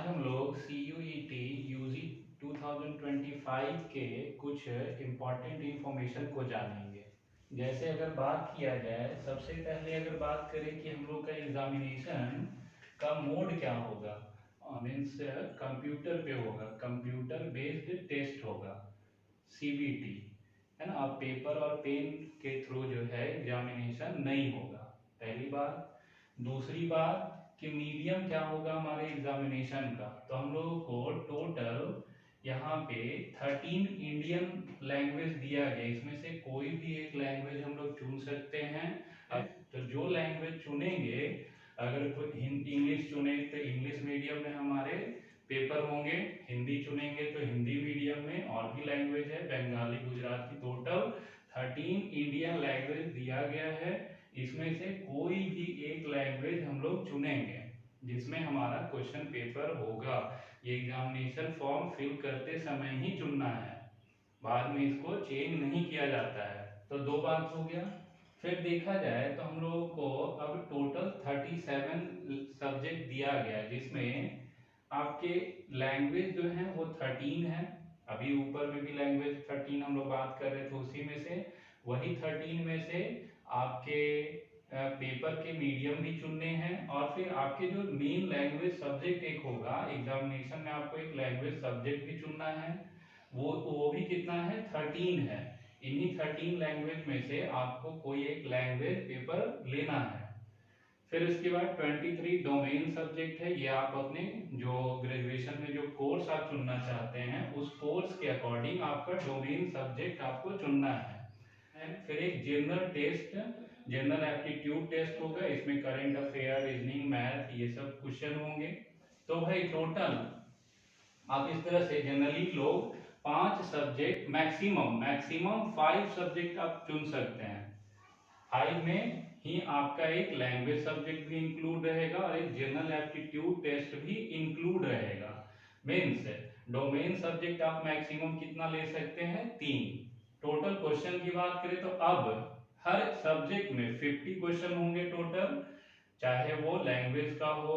हम लोग CUET UG 2025 के कुछ इम्पॉर्टेंट इंफॉर्मेशन को जानेंगे। जैसे अगर बात किया जाए, सबसे पहले अगर बात करें कि हम लोग का एग्जामिनेशन का मोड क्या होगा, मीन्स कंप्यूटर पे होगा, कंप्यूटर बेस्ड टेस्ट होगा, CBT, है ना। अब पेपर और पेन के थ्रू जो है एग्जामिनेशन नहीं होगा, पहली बात। दूसरी बात कि मीडियम क्या होगा हमारे एग्जामिनेशन का, तो हम लोगों को टोटल यहाँ पे 13 इंडियन लैंग्वेज दिया गया, इसमें से कोई भी एक लैंग्वेज हम लोग चुन सकते हैं। अब तो जो लैंग्वेज चुनेंगे, अगर कोई इंग्लिश चुने तो इंग्लिश मीडियम में हमारे पेपर होंगे, हिंदी चुनेंगे तो हिंदी मीडियम में, और भी लैंग्वेज है Bengali, Gujarati, total 13 Indian language दिया गया है। इसमें से कोई भी एक लैंग्वेज हम लोग चुनेंगे जिसमें हमारा क्वेश्चन पेपर होगा। ये एग्जामिनेशन फॉर्म फिल करते समय ही चुनना है, बाद में इसको चेंज नहीं किया जाता है। तो दो बात हो गया। फिर देखा जाए तो हम लोगों को अब टोटल 37 सब्जेक्ट दिया गया है, जिसमें आपके लैंग्वेज जो है वो 13 है। अभी ऊपर में भी लैंग्वेज 13 हम लोग बात कर रहे थे, उसी में से वही 13 में से आपके पेपर के मीडियम भी चुनने हैं, और फिर आपके जो मेन लैंग्वेज सब्जेक्ट एक होगा एग्जामिनेशन में, आपको एक लैंग्वेज सब्जेक्ट भी चुनना है, वो भी कितना है, 13 है। इन्हीं 13 लैंग्वेज में से आपको कोई एक लैंग्वेज पेपर लेना है। फिर उसके बाद 23 डोमेन सब्जेक्ट है, ये आप अपने जो ग्रेजुएशन में जो कोर्स आप चुनना चाहते हैं उस कोर्स के अकॉर्डिंग आपका डोमेन सब्जेक्ट आपको चुनना है। फिर एक general test, general aptitude test होगा, इसमें करंट अफेयर, रीजनिंग, मैथ, ये सब क्वेश्चन होंगे। तो भाई टोटल आप इस तरह से जनरली लोग 5 सब्जेक्ट, मैक्सिमम मैक्सिमम 5 सब्जेक्ट आप चुन सकते हैं। 5 में ही आपका एक लैंग्वेज सब्जेक्ट भी इंक्लूड रहेगा और एक जनरल एप्टीट्यूड टेस्ट भी इंक्लूड रहेगा। मीन्स डोमेन सब्जेक्ट आप मैक्सिमम कितना ले सकते हैं, 3। टोटल क्वेश्चन की बात करें तो अब हर सब्जेक्ट में 50 क्वेश्चन होंगे टोटल, चाहे वो लैंग्वेज का हो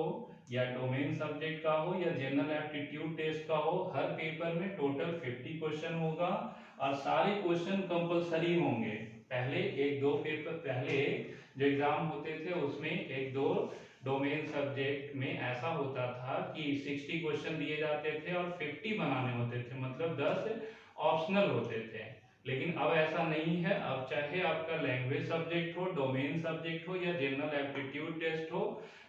या डोमेन सब्जेक्ट का हो या जनरल एप्टीट्यूड टेस्ट का हो, हर पेपर में टोटल 50 क्वेश्चन होगा और सारे क्वेश्चन कंपलसरी होंगे। पहले एक दो पेपर पहले जो एग्जाम होते थे उसमें एक दो डोमेन सब्जेक्ट में ऐसा होता था कि 60 क्वेश्चन दिए जाते थे और 50 बनाने होते थे, मतलब 10 ऑप्शनल होते थे। लेकिन अब ऐसा नहीं है, अब चाहे आपका लैंग्वेज सब्जेक्ट हो, डोमेन सब्जेक्ट हो या जनरल एप्टीट्यूड टेस्ट हो,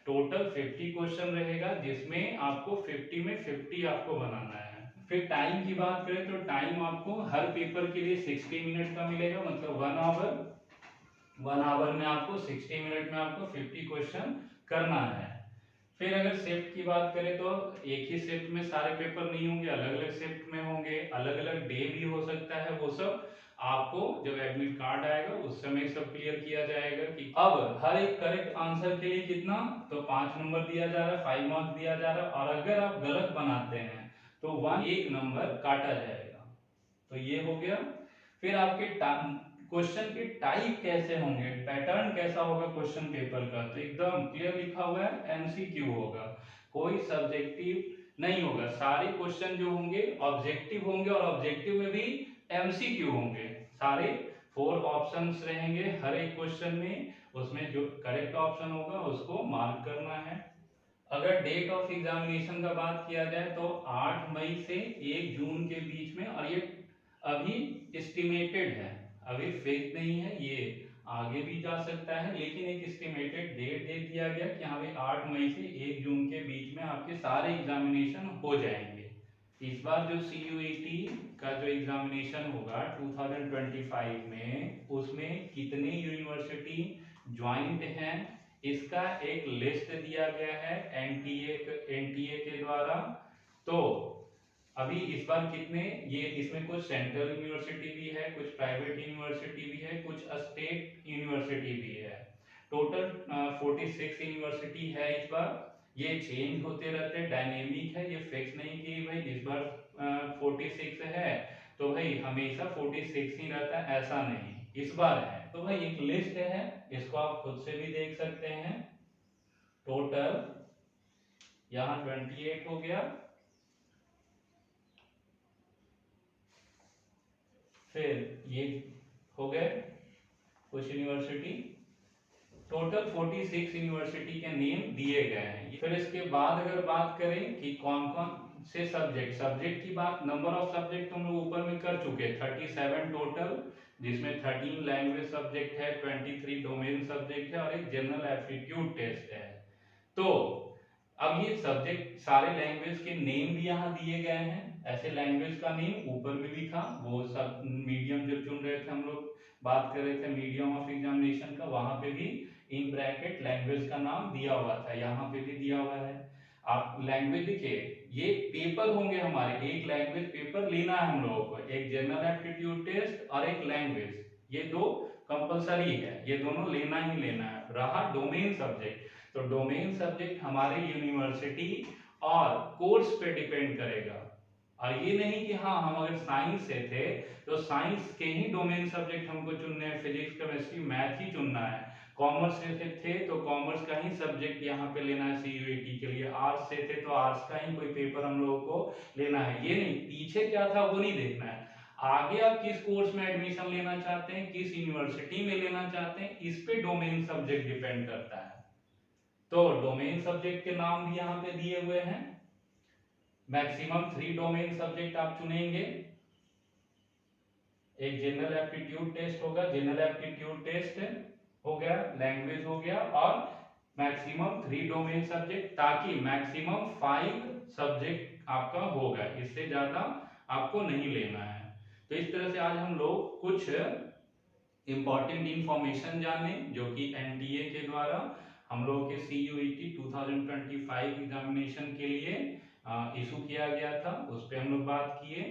टोटल 50 क्वेश्चन रहेगा, जिसमें आपको 50 में 50 आपको बनाना है। फिर टाइम की बात करें तो टाइम आपको हर पेपर के लिए 60 मिनट का मिलेगा, मतलब 1 आवर में आपको 60 मिनट में आपको 50 क्वेश्चन करना है। फिर अगर शिफ्ट की बात करें तो एक ही शिफ्ट में सारे पेपर नहीं होंगे, अलग अलग शिफ्ट में होंगे, अलग अलग डे भी हो सकता है। वो सब आपको जब एडमिट कार्ड आएगा उस समय सब क्लियर किया जाएगा। कि अब हर एक करेक्ट आंसर के लिए कितना, तो 5 नंबर दिया जा रहा है, 5 मार्क्स दिया जा रहा है, और अगर आप गलत बनाते हैं तो 1 नंबर काटा जाएगा। तो ये हो गया। फिर आपके क्वेश्चन के टाइप कैसे होंगे, पैटर्न कैसा होगा क्वेश्चन पेपर का, तो एकदम क्लियर लिखा हुआ है, MCQ होगा, कोई सब्जेक्टिव नहीं होगा। सारे क्वेश्चन जो होंगे ऑब्जेक्टिव होंगे और ऑब्जेक्टिव में भी MCQ होंगे। सारे 4 ऑप्शंस रहेंगे हर एक क्वेश्चन में, उसमें जो करेक्ट ऑप्शन होगा उसको मार्क करना है। अगर डेट ऑफ एग्जामिनेशन का बात किया जाए तो 8 मई से 1 जून के बीच में, और ये अभी एस्टिमेटेड है, अभी फिक्स नहीं है, ये आगे भी जा सकता है, लेकिन एक एस्टिमेटेड डेट दे दिया गया कि हाँ भाई 8 मई से 1 जून के बीच में आपके सारे एग्जामिनेशन हो जाएंगे। इस बार जो CUET का जो एग्जामिनेशन होगा 2025 में, उसमें कितने यूनिवर्सिटी ज्वाइंट हैं इसका एक लिस्ट दिया गया है NTA के द्वारा। तो अभी इस बार कितने, ये इसमें कुछ सेंट्रल यूनिवर्सिटी भी है, कुछ प्राइवेट यूनिवर्सिटी भी है, कुछ स्टेट यूनिवर्सिटी भी है। टोटल 46 यूनिवर्सिटी है इस बार। ये चेंज होते रहते हैं, डायनेमिक है, ये फिक्स नहीं कि भाई इस बार 46 है तो भाई हमेशा 46 ही रहता है, ऐसा नहीं, इस बार है। तो भाई एक लिस्ट है, इसको आप खुद से भी देख सकते हैं। टोटल यहाँ 28 हो गया। फिर ये हो गए कुछ यूनिवर्सिटी, टोटल 46 यूनिवर्सिटी के नेम दिए गए हैं। फिर इसके बाद अगर बात करें कि कौन कौन से सब्जेक्ट की बात, नंबर ऑफ सब्जेक्ट हम लोग ऊपर में कर चुके हैं 37 टोटल, जिसमें 13 लैंग्वेज सब्जेक्ट है, 23 डोमेन सब्जेक्ट है और एक जनरल एप्टीट्यूड टेस्ट है। तो अब ये सब्जेक्ट सारे लैंग्वेज के नेम भी यहाँ दिए गए हैं। ऐसे लैंग्वेज का नेम ऊपर में भी था, वो सब मीडियम जो चुन रहे थे हम लोग, बात कर रहे थे मीडियम ऑफ एग्जामिनेशन का, वहां पे भी इन ब्रैकेट लैंग्वेज का नाम दिया हुआ था, यहाँ पे भी दिया हुआ है। आप लैंग्वेज देखिए, ये पेपर होंगे हमारे, एक लैंग्वेज पेपर लेना है हम लोगों को, एक जनरल एप्टीट्यूड टेस्ट और एक लैंग्वेज, ये दो कंपलसरी है, ये दोनों लेना ही लेना है। रहा डोमेन सब्जेक्ट, तो डोमेन सब्जेक्ट हमारे यूनिवर्सिटी और कोर्स पे डिपेंड करेगा। और ये नहीं कि हाँ हम अगर साइंस से थे तो साइंस के ही डोमेन सब्जेक्ट हमको चुनने हैं, फिजिक्स केमिस्ट्री मैथ ही चुनना है। कॉमर्स से थे तो कॉमर्स का ही सब्जेक्ट यहाँ पे लेना है सीयूईटी के लिए, आर्ट्स से थे तो आर्ट्स का ही कोई पेपर हम लोगों को लेना है। ये नहीं, पीछे क्या था वो नहीं देखना है, आगे आप किस कोर्स में एडमिशन लेना चाहते हैं, किस यूनिवर्सिटी में लेना चाहते हैं, इस पे डोमेन सब्जेक्ट डिपेंड करता है। तो डोमेन सब्जेक्ट के नाम भी यहाँ पे दिए हुए हैं। मैक्सिमम 3 डोमेन सब्जेक्ट आप चुनेंगे। एक जनरल एप्टीट्यूड टेस्ट होगा, जनरल एप्टीट्यूड टेस्ट हो गया, लैंग्वेज हो गया, और मैक्सिमम 3 डोमेन सब्जेक्ट, ताकि मैक्सिमम 5 सब्जेक्ट आपका होगा, इससे ज्यादा आपको नहीं लेना है। तो इस तरह से आज हम लोग कुछ इंपॉर्टेंट इंफॉर्मेशन जाने जो कि एनटीए के द्वारा हम लोगों के सीयूईटी 2025 एग्जामिनेशन के लिए इशू किया गया था, उस पर हम लोग बात किए।